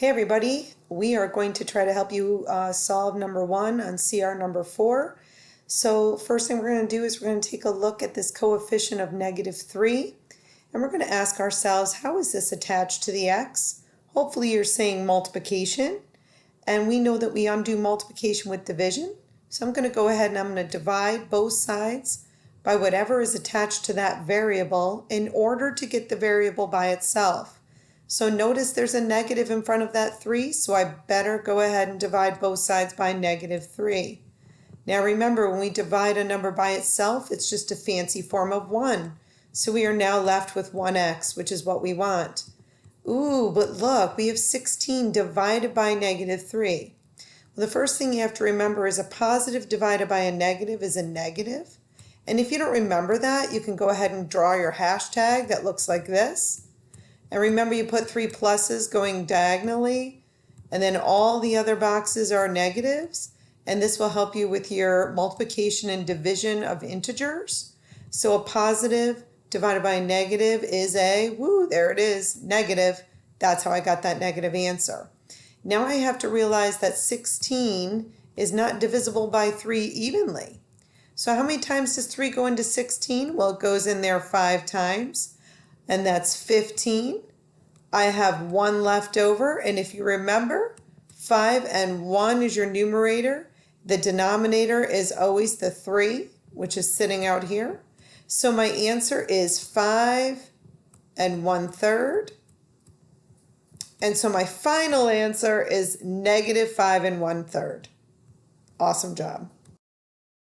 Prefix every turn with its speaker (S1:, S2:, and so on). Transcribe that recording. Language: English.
S1: Hey everybody, we are going to try to help you solve number 1 on CR number 4. So first thing we're going to do is we're going to take a look at this coefficient of -3, and we're going to ask ourselves, how is this attached to the x? Hopefully you're saying multiplication, and we know that we undo multiplication with division. So I'm going to go ahead and I'm going to divide both sides by whatever is attached to that variable in order to get the variable by itself. So notice there's a negative in front of that 3, so I better go ahead and divide both sides by -3. Now remember, when we divide a number by itself, it's just a fancy form of 1. So we are now left with 1x, which is what we want. Ooh, but look, we have 16 divided by -3. Well, the first thing you have to remember is a positive divided by a negative is a negative. And if you don't remember that, you can go ahead and draw your hashtag that looks like this. And remember, you put 3 pluses going diagonally, and then all the other boxes are negatives, and this will help you with your multiplication and division of integers. So a positive divided by a negative is a, woo, there it is, negative. That's how I got that negative answer. Now I have to realize that 16 is not divisible by 3 evenly. So how many times does 3 go into 16? Well, it goes in there 5 times. And that's 15. I have 1 left over, and if you remember, 5 and 1 is your numerator. The denominator is always the 3, which is sitting out here. So my answer is 5 and 1/3. And so my final answer is -5 and 1/3. Awesome job.